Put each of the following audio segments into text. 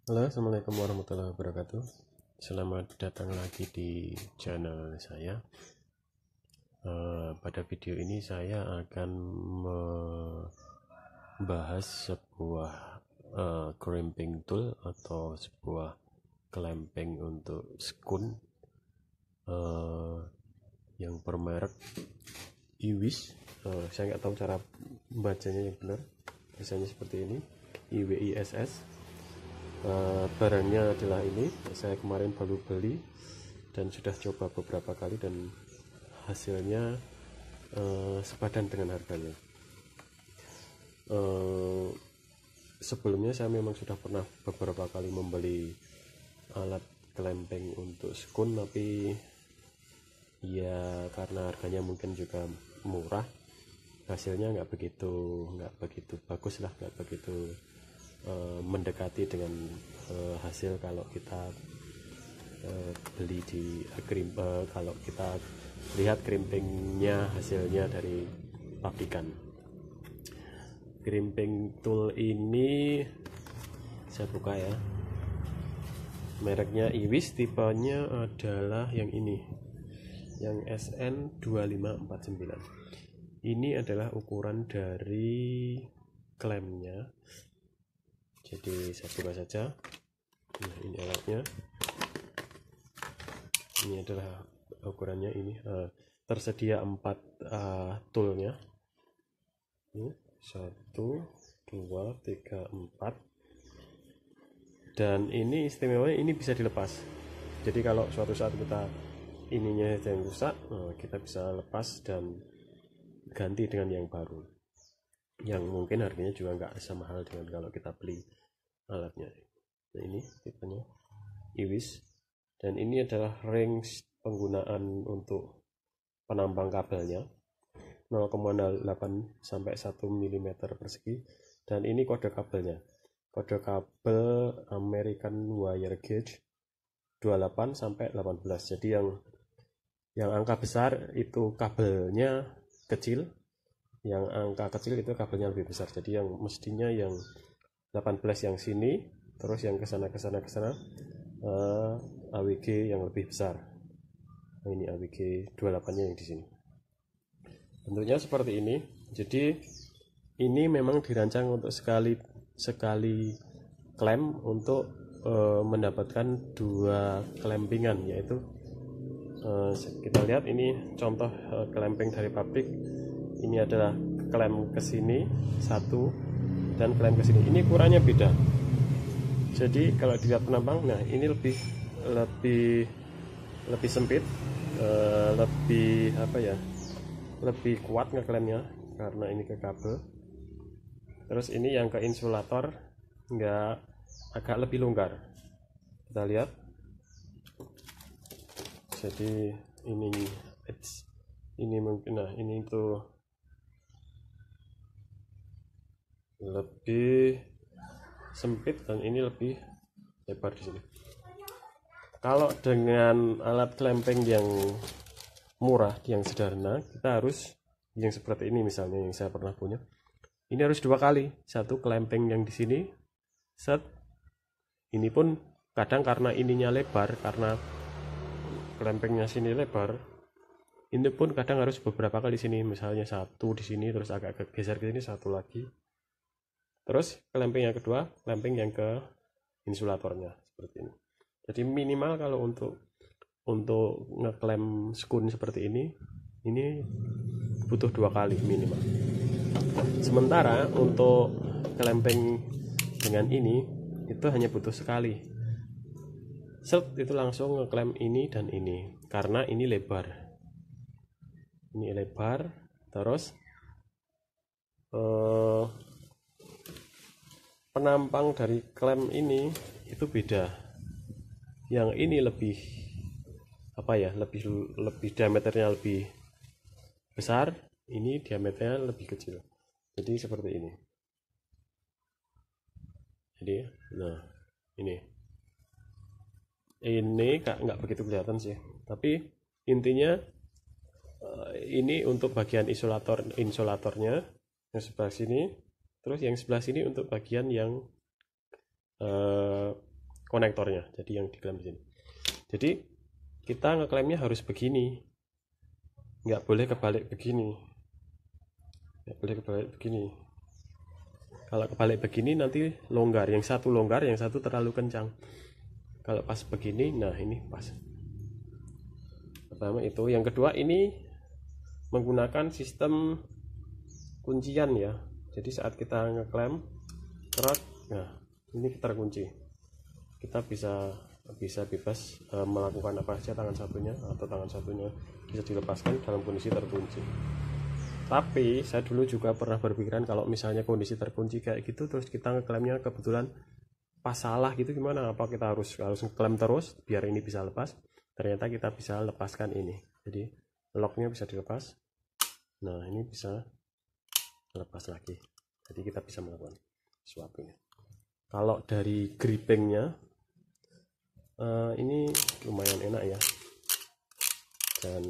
Halo, assalamualaikum warahmatullahi wabarakatuh. Selamat datang lagi di channel saya. Pada video ini saya akan membahas sebuah crimping tool atau sebuah clamping untuk skun yang bermerek Iwis. Saya nggak tahu cara bacanya yang benar. Biasanya seperti ini, IWISS. Barangnya adalah ini. Saya kemarin baru beli dan sudah coba beberapa kali dan hasilnya sepadan dengan harganya. Sebelumnya saya memang sudah pernah beberapa kali membeli alat clamping untuk skun, tapi ya karena harganya mungkin juga murah, hasilnya nggak begitu bagus lah, nggak begitu mendekati dengan hasil kalau kita beli di kalau kita lihat crimpingnya, hasilnya dari pabrikan. Crimping tool ini saya buka ya, mereknya Iwis, tipenya adalah yang ini, yang SN2549. Ini adalah ukuran dari klemnya. Jadi saya buka saja. Nah, ini alatnya. Ini adalah ukurannya. Ini tersedia 4 toolnya. Ini 1, 2, 3, 4. Dan ini istimewanya, ini bisa dilepas. Jadi kalau suatu saat kita ininya yang rusak, kita bisa lepas dan ganti dengan yang baru, yang mungkin harganya juga nggak semahal dengan kalau kita beli alatnya. Nah, ini tipenya Iwis, dan ini adalah range penggunaan untuk penambang kabelnya 0,8 sampai 1 mm persegi, dan ini kode kabelnya, kode kabel American Wire Gauge 28 sampai 18. Jadi yang angka besar itu kabelnya kecil, yang angka kecil itu kabelnya lebih besar. Jadi yang mestinya yang 18 yang sini, terus yang kesana AWG yang lebih besar. Nah, ini AWG 28 nya yang di sini. Bentuknya seperti ini. Jadi ini memang dirancang untuk sekali klem untuk mendapatkan 2 clampingan, yaitu kita lihat ini contoh clamping dari pabrik. Ini adalah klem ke sini 1 dan klem ke sini. Ini ukurannya beda. Jadi kalau dilihat penambang, nah ini lebih sempit, lebih lebih kuat ngeklemnya karena ini ke kabel. Terus ini yang ke insulator agak lebih longgar. Kita lihat. Jadi ini mungkin, nah ini tuh lebih sempit dan ini lebih lebar di sini. Kalau dengan alat clamping yang murah, yang sederhana, kita harus yang seperti ini misalnya, yang saya pernah punya. Ini harus 2 kali. Satu clamping yang di sini, set. Ini pun kadang karena ininya lebar, karena clampingnya sini lebar, ini pun kadang harus beberapa kali sini. Misalnya 1 di sini, terus agak geser ke sini, 1 lagi. Terus clamping yang kedua, clamping yang ke insulatornya seperti ini. Jadi minimal kalau untuk ngeklem skun seperti ini butuh 2 kali minimal. Sementara untuk clamping dengan ini itu hanya butuh sekali. Set, itu langsung ngeklem ini dan ini, karena ini lebar. Ini lebar, terus penampang dari klem ini itu beda. Yang ini lebih lebih diameternya lebih besar, ini diameternya lebih kecil. Jadi seperti ini. Jadi nah ini nggak begitu kelihatan sih, tapi intinya ini untuk bagian insulatornya yang sebelah sini. Terus yang sebelah sini untuk bagian yang konektornya, jadi yang diklaim di sini. Jadi kita ngeklaimnya harus begini, nggak boleh kebalik begini, nggak boleh kebalik begini. Kalau kebalik begini nanti longgar, yang satu longgar, yang satu terlalu kencang. Kalau pas begini, nah ini pas. Pertama itu, yang kedua ini menggunakan sistem kuncian ya. Jadi saat kita ngeklem kerak, nah ini terkunci. Kita bisa bebas melakukan apa saja tangan satunya, atau tangan satunya bisa dilepaskan dalam kondisi terkunci. Tapi saya dulu juga pernah berpikiran kalau misalnya kondisi terkunci kayak gitu, terus kita ngeklemnya kebetulan pas salah gitu, gimana? Apa kita harus ngeklem terus biar ini bisa lepas? Ternyata kita bisa lepaskan ini, jadi locknya bisa dilepas. Nah ini bisa lepas lagi, jadi kita bisa melakukan sesuatunya. Kalau dari grippingnya ini lumayan enak ya, dan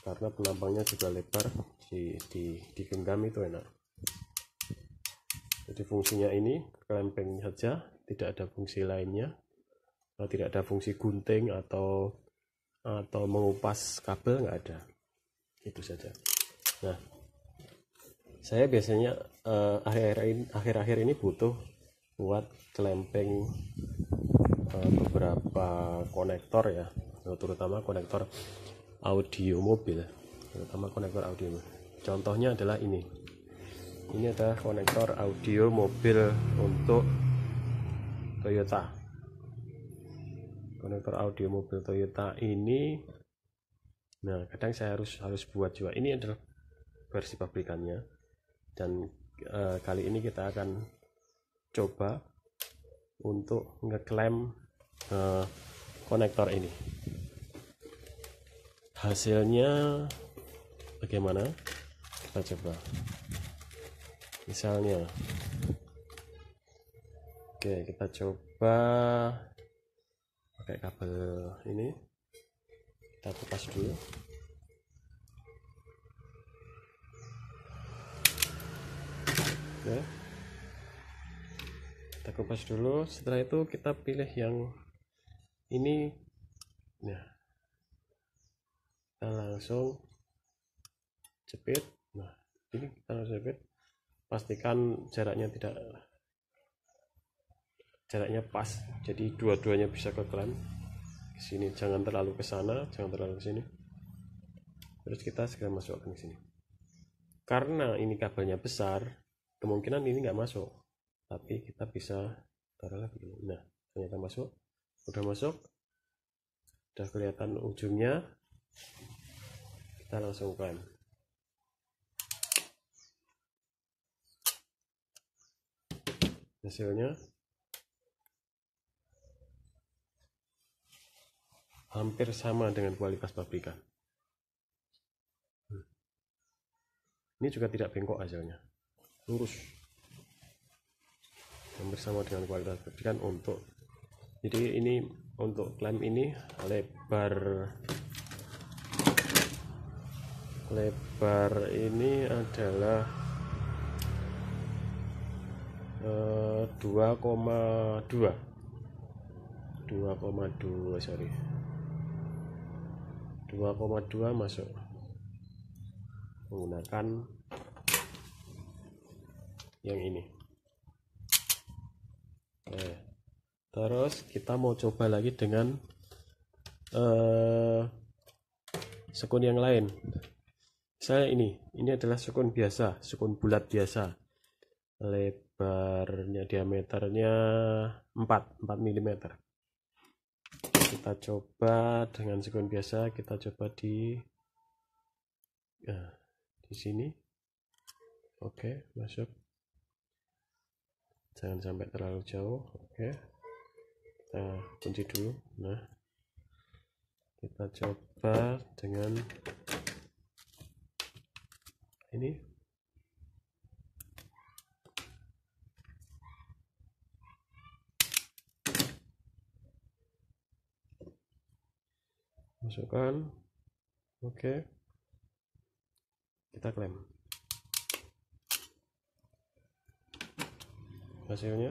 karena penampangnya juga lebar, digenggam itu enak. Jadi fungsinya ini klemping saja, tidak ada fungsi lainnya, tidak ada fungsi gunting atau mengupas kabel, nggak ada, itu saja. Nah saya biasanya akhir-akhir ini butuh buat klemping beberapa konektor ya, terutama konektor audio mobil, Contohnya adalah ini adalah konektor audio mobil untuk Toyota. Konektor audio mobil Toyota ini, nah kadang saya harus buat juga. Ini adalah versi pabrikannya, dan kali ini kita akan coba untuk ngeklem konektor ini. Hasilnya bagaimana? Kita coba. Misalnya, oke, kita coba pakai kabel ini, kita kupas dulu. Oke, kita kupas dulu. Setelah itu kita pilih yang ini. Nah kita langsung jepit. Nah ini kita langsung jepit, pastikan jaraknya pas, jadi dua-duanya bisa ke klem. Ke sini jangan terlalu ke sana, jangan terlalu ke sini. Terus kita segera masukkan ke sini. Karena ini kabelnya besar, kemungkinan ini nggak masuk, tapi kita bisa taruh lagi. Nah ternyata masuk, udah masuk, udah kelihatan ujungnya. Kita langsung klem. Hasilnya hampir sama dengan kualitas pabrikan. Ini juga tidak bengkok, hasilnya lurus, hampir sama dengan kualitas pabrikan. Jadi ini untuk klem ini lebar ini adalah 2,2 masuk menggunakan yang ini. Terus kita mau coba lagi dengan sekun yang lain. Misalnya ini adalah sekun biasa, sekun bulat biasa, lebarnya, diameternya 4 mm. Kita coba dengan sekun biasa, kita coba di sini. Oke, masuk, jangan sampai terlalu jauh. Oke, kita kunci dulu. Nah kita coba dengan ini. Masukkan. Oke, kita klem. hasilnya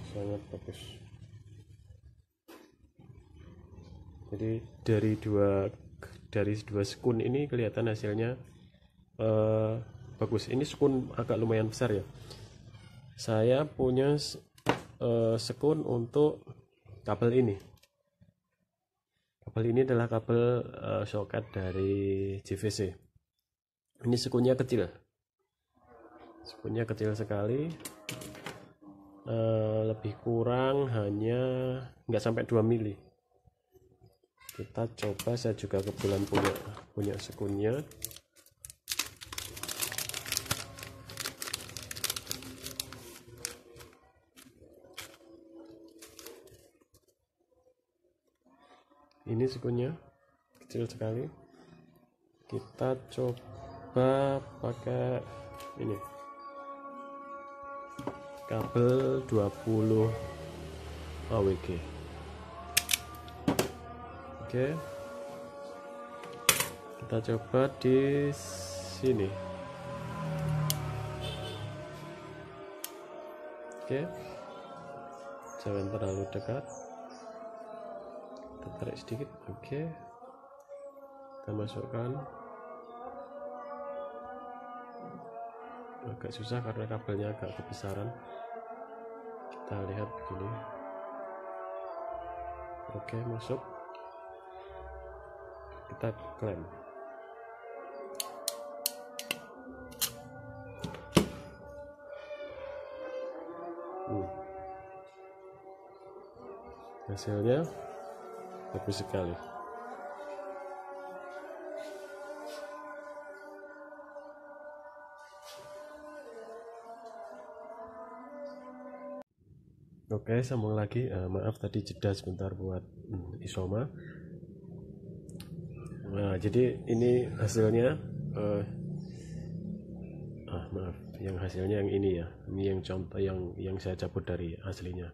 sangat bagus. Jadi dari dua sekun ini kelihatan hasilnya bagus. Ini sekun agak lumayan besar ya. Saya punya sekun untuk kabel ini. Kabel ini adalah kabel soket dari JVC. Ini sekunnya kecil. Sekunnya kecil sekali. Lebih kurang hanya nggak sampai 2 mili. Kita coba, saya juga kebetulan punya sekunnya. Ini sekunnya kecil sekali. Kita coba pakai ini kabel 20 AWG. Oke, kita coba di sini. Oke, jangan terlalu dekat, kita tarik sedikit. Oke, kita masukkan. Agak susah karena kabelnya agak kebesaran. Kita lihat begini. Oke, masuk. Kita klem. Hasilnya bagus sekali. Oke, sambung lagi. Maaf tadi jeda sebentar buat isoma. Nah, jadi ini hasilnya. Maaf, yang hasilnya yang ini ya. Ini yang contoh yang saya cabut dari aslinya.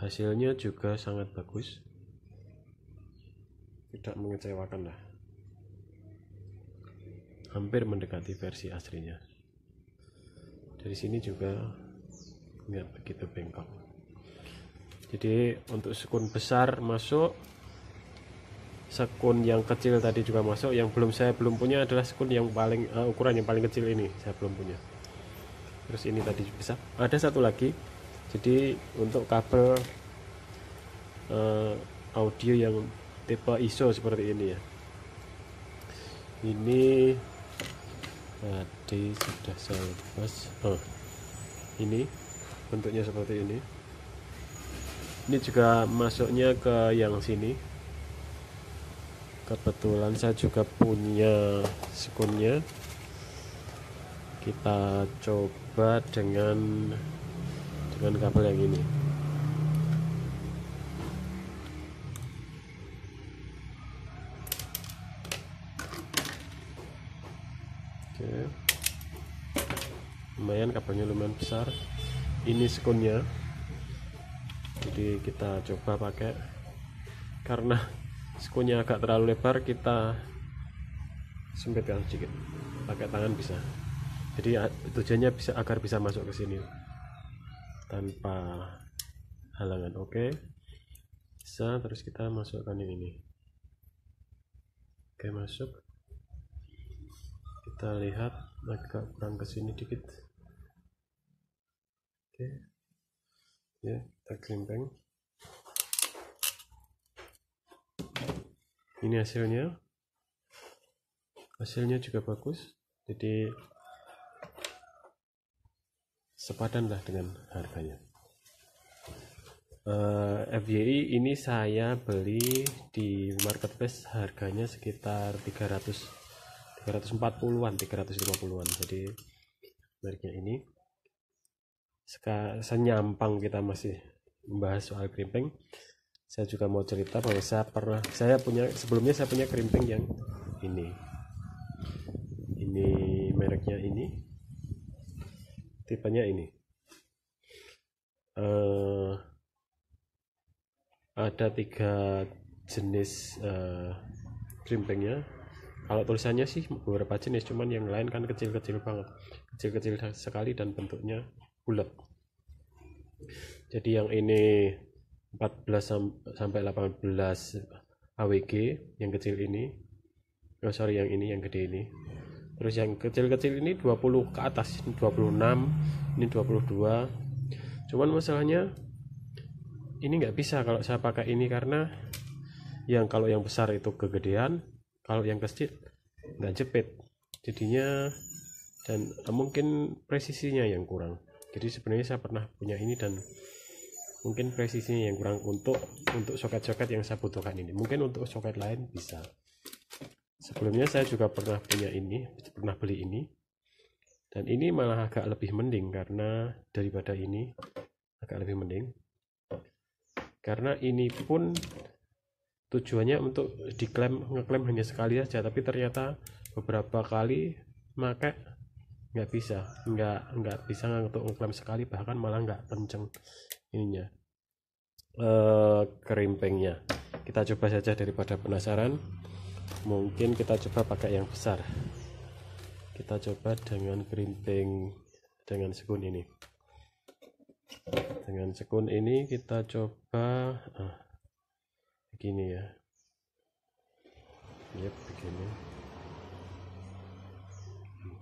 Hasilnya juga sangat bagus. Tidak mengecewakan lah. Hampir mendekati versi aslinya. Dari sini juga nggak begitu bengkok. Jadi untuk sekun besar masuk, sekun yang kecil tadi juga masuk. Yang saya belum punya adalah sekun yang paling ukuran yang paling kecil ini, saya belum punya. Terus ini tadi bisa. Ada satu lagi. Jadi untuk kabel audio yang tipe ISO seperti ini ya. Ini tadi sudah saya lepas. Ini bentuknya seperti ini. Ini juga masuknya ke yang sini. Kebetulan saya juga punya sekunnya. Kita coba dengan kabel yang ini. Oke. Lumayan, kabelnya lumayan besar. Ini sekunnya. Jadi kita coba pakai, karena sekunnya agak terlalu lebar, kita sempitkan sedikit pakai tangan bisa. Jadi tujuannya agar bisa masuk ke sini tanpa halangan. Oke, bisa. Terus kita masukkan ini. Oke, masuk. Kita lihat agak kurang ke sini dikit. Oke ya, kita krimpeng. Ini hasilnya juga bagus, jadi sepadan lah dengan harganya. FYI ini saya beli di marketplace, harganya sekitar 340-an 350-an. Jadi mereknya ini. Senyampang kita masih membahas soal krimping, saya juga mau cerita bahwa sebelumnya saya punya krimping yang ini mereknya ini, tipenya ini. Ada 3 jenis krimpingnya. Kalau tulisannya sih beberapa jenis, cuman yang lain kan kecil-kecil banget, kecil-kecil sekali dan bentuknya bulat. Jadi yang ini 14 sampai 18 AWG yang kecil ini, oh sorry, yang ini yang gede ini. Terus yang kecil-kecil ini 20 ke atas, ini 26, ini 22. Cuman masalahnya ini nggak bisa kalau saya pakai ini, karena kalau yang besar itu kegedean, kalau yang kecil nggak jepit jadinya, dan mungkin presisinya yang kurang. Jadi sebenarnya saya pernah punya ini dan mungkin presisinya yang kurang untuk soket-soket yang saya butuhkan ini. Mungkin untuk soket lain bisa. Sebelumnya saya juga pernah punya ini, pernah beli ini, dan ini malah agak lebih mending karena daripada ini, agak lebih mending karena ini pun tujuannya untuk ngeklaim hanya sekali saja, tapi ternyata beberapa kali pakai nggak bisa untuk ngeklaim sekali, bahkan malah nggak kenceng ininya, kerimpengnya. Kita coba saja daripada penasaran, mungkin kita coba pakai yang besar. Kita coba dengan kerimpeng dengan sekun ini. Dengan sekun ini kita coba begini ya. Yep, begini.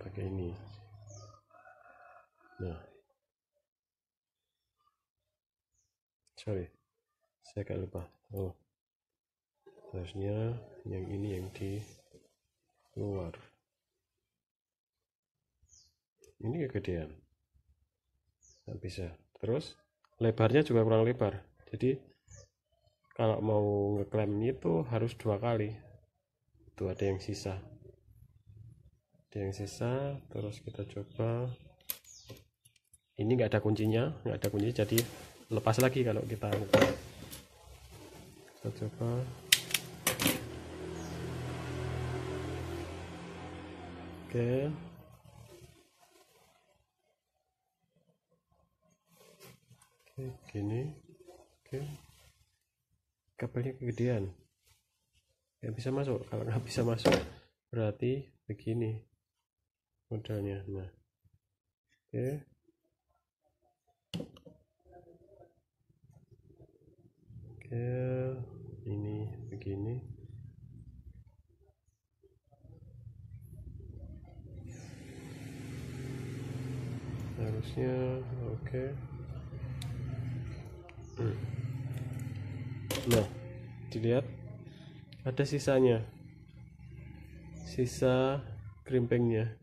Pakai ini. Nah, sorry, saya agak lupa. Oh, harusnya yang ini yang di luar. Ini kegedean, nggak bisa. Terus lebarnya juga kurang lebar, jadi kalau mau ngeklaim itu harus 2 kali. Itu ada yang sisa, terus kita coba. Ini nggak ada kuncinya, jadi lepas lagi kalau kita coba. Oke. Gini. Oke. Kabelnya kegedean, nggak bisa masuk. Kalau nggak bisa masuk berarti begini modelnya. Nah, oke. Ini begini. Harusnya oke. Nah, dilihat ada sisanya, sisa kerimpengnya.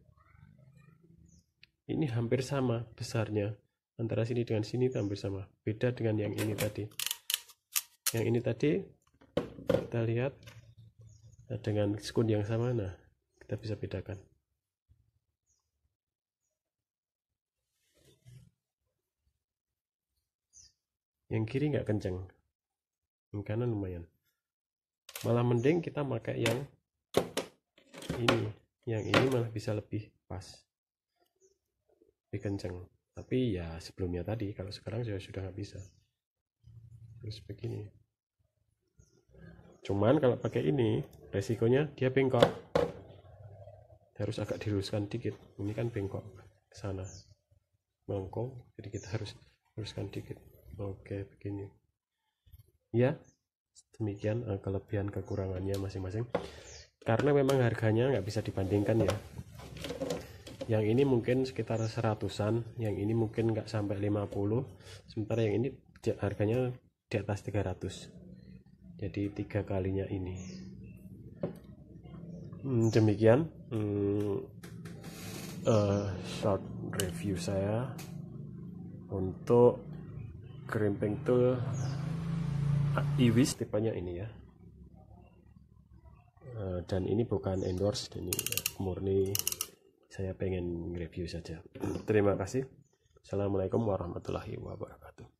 Ini hampir sama besarnya, antara sini dengan sini hampir sama. Beda dengan yang ini tadi. Yang ini tadi kita lihat dengan sekun yang sama. Nah, kita bisa bedakan. Yang kiri nggak kenceng, yang kanan lumayan. Malah mending kita pakai yang ini. Yang ini malah bisa lebih pas, lebih kenceng. Tapi ya sebelumnya tadi, kalau sekarang sudah nggak bisa. Terus begini. Cuman kalau pakai ini resikonya dia bengkok, harus agak diluruskan dikit. Ini kan bengkok ke sana, melengkung, jadi kita harus luruskan dikit. Oke, begini ya. Demikian kelebihan kekurangannya masing-masing, karena memang harganya nggak bisa dibandingkan ya. Yang ini mungkin sekitar 100-an, yang ini mungkin nggak sampai 50, sementara yang ini harganya di atas 300, jadi 3 kalinya ini. Demikian short review saya untuk kerimpeng tool Iwis tipenya ini ya. Dan ini bukan endorse, ini murni saya pengen review saja. Terima kasih. Assalamualaikum warahmatullahi wabarakatuh.